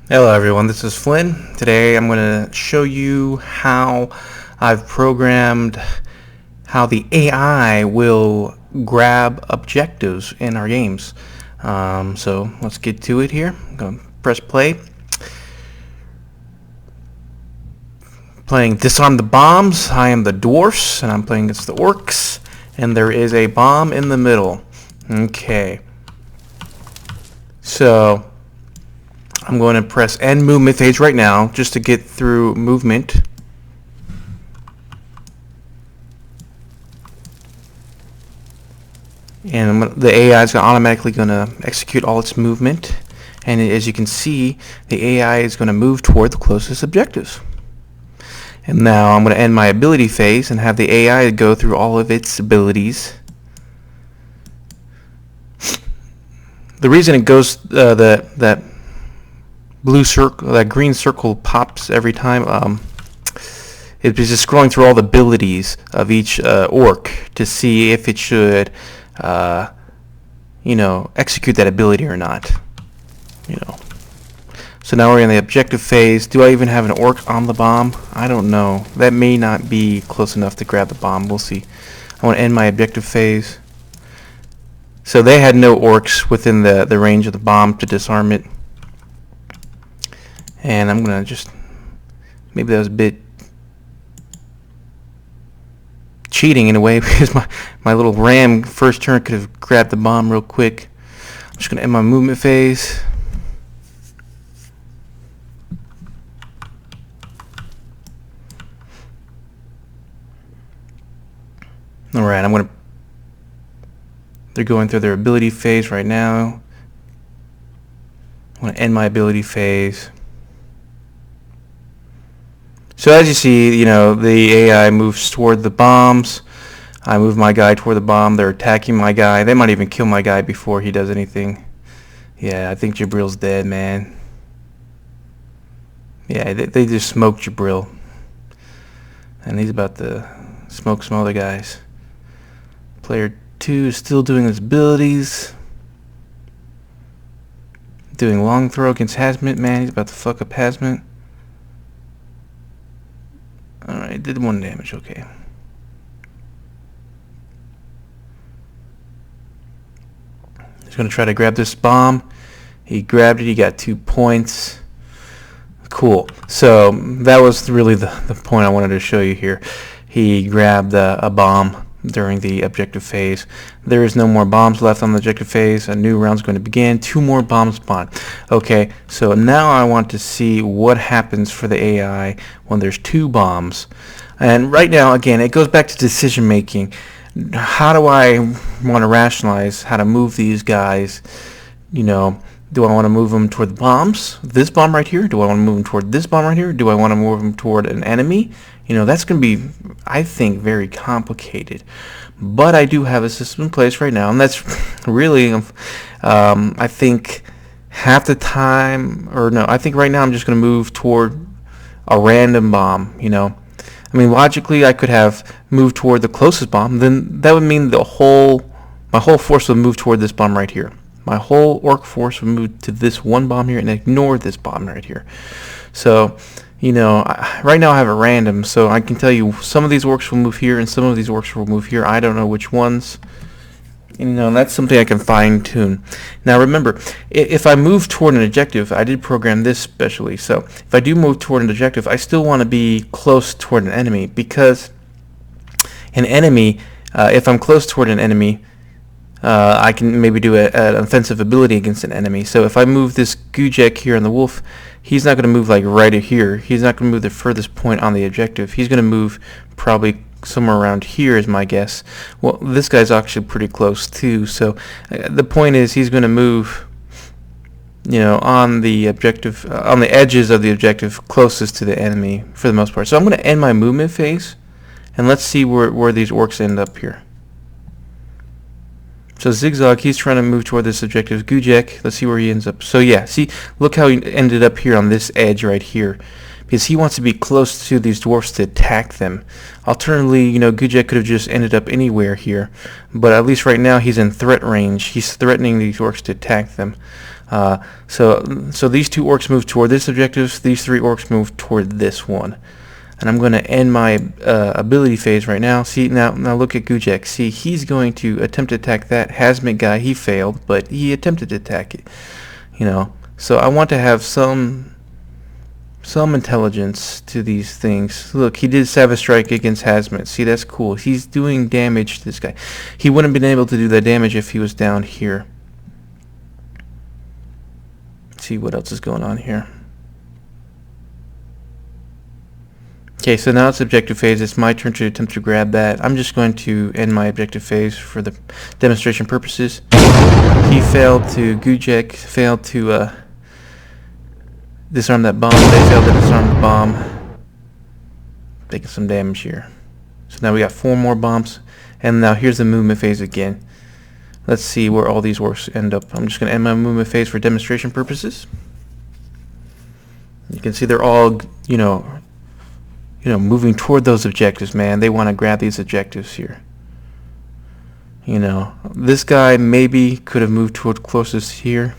Hello everyone, this is Flynn. Today I'm going to show you how I've programmed how the AI will grab objectives in our games. So let's get to it here. I'm going to press play. Playing Disarm the Bombs. I am the dwarfs and I'm playing against the orcs. And there is a bomb in the middle. Okay. So I'm going to press end movement phase right now just to get through movement. And the AI is automatically going to execute all its movement. And as you can see, the AI is going to move toward the closest objectives. And now I'm going to end my ability phase and have the AI go through all of its abilities. The reason it goes that blue circle, that green circle pops every time. It's just scrolling through all the abilities of each orc to see if it should, execute that ability or not. So now we're in the objective phase. Do I even have an orc on the bomb? I don't know. That may not be close enough to grab the bomb. We'll see. I want to end my objective phase. So they had no orcs within the range of the bomb to disarm it. And I'm going to just, maybe that was a bit cheating in a way because my little ram first turn could have grabbed the bomb real quick. I'm just going to end my movement phase. Alright, they're going through their ability phase right now. I'm going to end my ability phase. So as you see, the AI moves toward the bombs. I move my guy toward the bomb. They're attacking my guy. They might even kill my guy before he does anything. Yeah, I think Jabril's dead, man. Yeah, they just smoked Jabril. And he's about to smoke some other guys. Player 2 is still doing his abilities. Doing long throw against Hazmat. Man, he's about to fuck up Hazmat. Alright, did 1 damage, okay. He's going to try to grab this bomb. He grabbed it, he got 2 points. Cool. So that was really the point I wanted to show you here. He grabbed a bomb during the objective phase. There is no more bombs left on the objective phase. A new round is going to begin. 2 more bombs spawn. Okay, so now I want to see what happens for the AI when there's 2 bombs. And right now, again, it goes back to decision making. How do I want to rationalize how to move these guys? Do I want to move them toward the bombs? This bomb right here? Do I want to move them toward this bomb right here? Do I want to move them toward an enemy? That's going to be, I think, very complicated. But I do have a system in place right now, and that's really, I think, half the time, or no, I think right now I'm just going to move toward a random bomb, I mean, logically, I could have moved toward the closest bomb. Then that would mean my whole force would move toward this bomb right here. My whole orc force would move to this one bomb here and ignore this bomb right here. So, right now I have it random, so I can tell you some of these orcs will move here and some of these orcs will move here. I don't know which ones. And that's something I can fine tune. Now remember, if I move toward an objective, I did program this specially, so if I do move toward an objective, I still want to be close toward an enemy, because an enemy, if I'm close toward an enemy, I can maybe do an offensive ability against an enemy. So if I move this Gujek here on the wolf, he's not going to move like right here. He's not going to move the furthest point on the objective. He's going to move probably somewhere around here is my guess. Well, this guy's actually pretty close too. So the point is he's going to move, on the objective, on the edges of the objective closest to the enemy for the most part. So I'm going to end my movement phase, and let's see where these orcs end up here. So Zigzag, he's trying to move toward this objective. Gujek, let's see where he ends up. So yeah, see, look how he ended up here on this edge right here, because he wants to be close to these dwarfs to attack them. Alternatively, Gujek could have just ended up anywhere here, but at least right now he's in threat range. He's threatening these orcs to attack them. So these two orcs move toward this objective. These three orcs move toward this one. And I'm going to end my ability phase right now. See, now look at Gujek. See, he's going to attempt to attack that Hazmat guy. He failed, but he attempted to attack it. You know, so I want to have some intelligence to these things. Look, he did Savage Strike against Hazmat. See, that's cool. He's doing damage to this guy. He wouldn't have been able to do that damage if he was down here. Let's see what else is going on here. Okay, so now it's objective phase. It's my turn to attempt to grab that. I'm just going to end my objective phase for the demonstration purposes. He failed to, Gujek failed to disarm that bomb. They failed to disarm the bomb. Taking some damage here. So now we got 4 more bombs. And now here's the movement phase again. Let's see where all these orcs end up. I'm just going to end my movement phase for demonstration purposes. You can see they're all, you know, moving toward those objectives, man. They want to grab these objectives here. You know, this guy maybe could have moved toward closest here.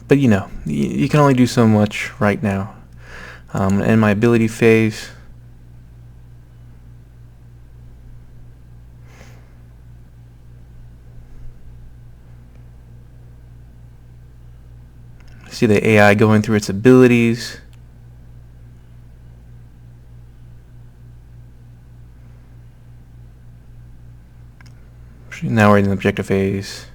But, you know, you can only do so much right now. And my ability phase. See the AI going through its abilities. Now we're in the objective phase.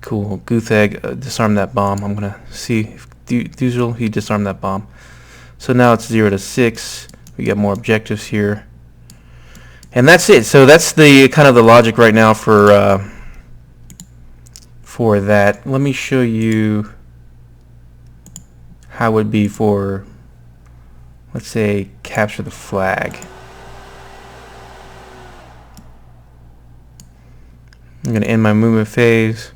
Cool. Guthag disarmed that bomb. I'm going to see if Duzil, he disarmed that bomb. So now it's 0 to 6. We got more objectives here. And that's it. So that's the kind of the logic right now for that. Let me show you how it would be for, let's say, capture the flag. I'm going to end my movement phase.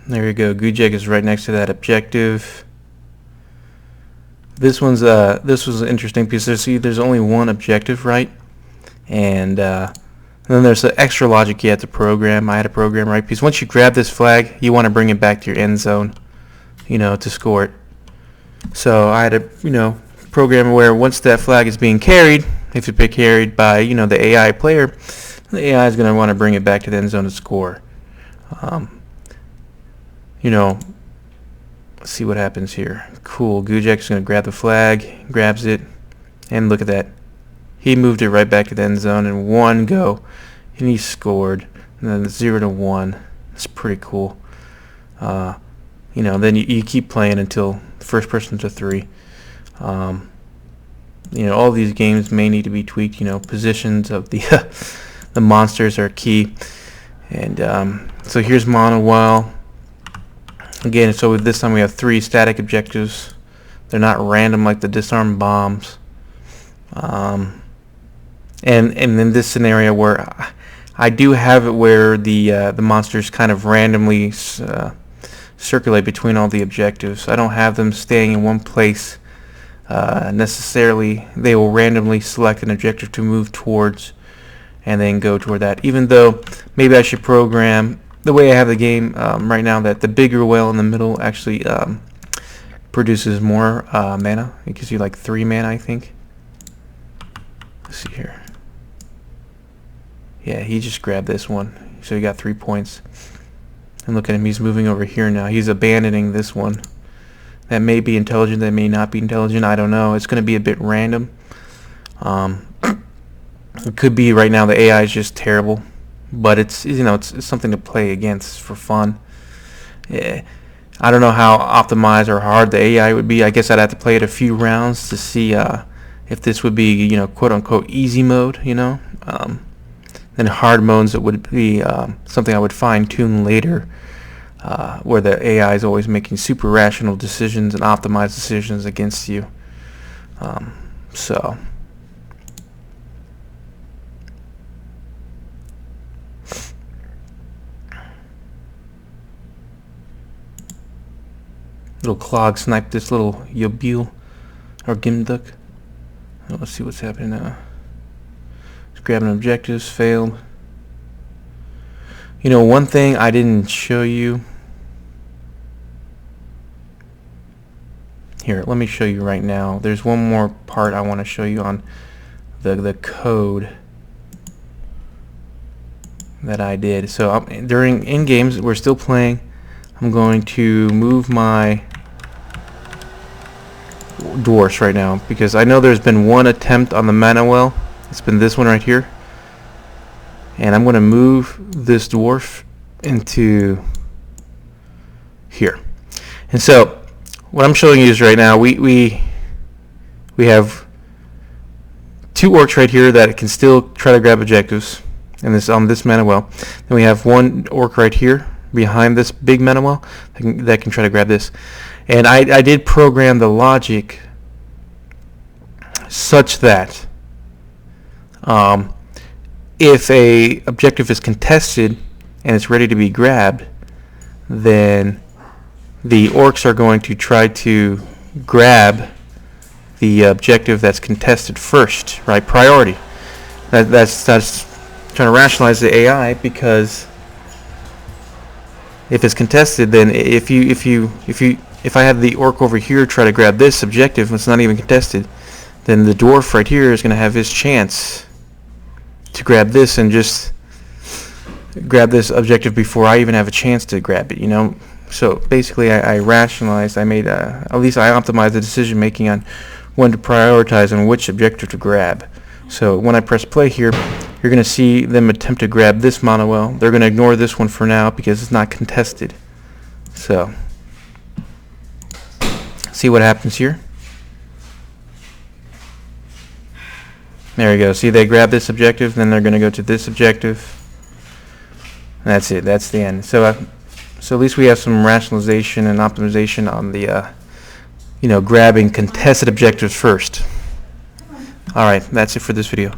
There you go. Gujek is right next to that objective. This was an interesting piece. There's only one objective, right? And then there's the extra logic you have to program. I had to program, right? Because once you grab this flag, you want to bring it back to your end zone, you know, to score it. So I had to, you know, program where once that flag is being carried, if it's been carried by, you know, the AI player, the AI is going to want to bring it back to the end zone to score. You know, let's see what happens here. Cool. Gujek's going to grab the flag, grabs it, and look at that. He moved it right back to the end zone in one go, and he scored. And then 0 to 1. It's pretty cool. You know, then you keep playing until the first person to 3. You know, all these games may need to be tweaked. You know, positions of the the monsters are key. And so here's Monowile. Again, so with this time we have 3 static objectives. They're not random like the disarm bombs. And in this scenario where I do have it where the monsters kind of randomly circulate between all the objectives. I don't have them staying in one place necessarily. They will randomly select an objective to move towards and then go toward that. Even though maybe I should program the way I have the game right now that the bigger whale in the middle actually produces more mana. It gives you like 3 mana, I think. Let's see here. Yeah, he just grabbed this one. So he got 3 points. And look at him, he's moving over here now. He's abandoning this one. That may be intelligent, that may not be intelligent. I don't know. It's going to be a bit random. It could be right now the AI is just terrible. But it's, you know, it's something to play against for fun. Yeah. I don't know how optimized or hard the AI would be. I guess I'd have to play it a few rounds to see if this would be, you know, quote unquote easy mode, you know. Then hard modes, it would be something I would fine tune later, where the AI is always making super rational decisions and optimized decisions against you. So. Little Clog sniped this little Yobule. or Gimduck. Let's see what's happening now. It's grabbing objectives, failed. You know, one thing I didn't show you. Here, let me show you right now. There's one more part I want to show you on the code that I did. So during in games, we're still playing. I'm going to move my dwarfs right now because I know there's been one attempt on the mana well. It's been this one right here, and I'm going to move this dwarf into here. And so what I'm showing you is right now we have 2 orcs right here that can still try to grab objectives, and this on this mana well. Then we have 1 orc right here behind this big mana well that can try to grab this. And I did program the logic such that if a objective is contested and it's ready to be grabbed, then the orcs are going to try to grab the objective that's contested first, right? Priority. That's trying to rationalize the AI, because if it's contested, then if I have the orc over here try to grab this objective and it's not even contested, then the dwarf right here is going to have his chance to grab this and just grab this objective before I even have a chance to grab it, you know. So basically I rationalized, I made at least I optimized the decision making on when to prioritize and which objective to grab. So when I press play here, you're going to see them attempt to grab this mana well. They're going to ignore this one for now because it's not contested. So see what happens here. There we go. See, they grab this objective, then they're going to go to this objective. And that's it. That's the end. So so at least we have some rationalization and optimization on the grabbing contested objectives first. All right, that's it for this video.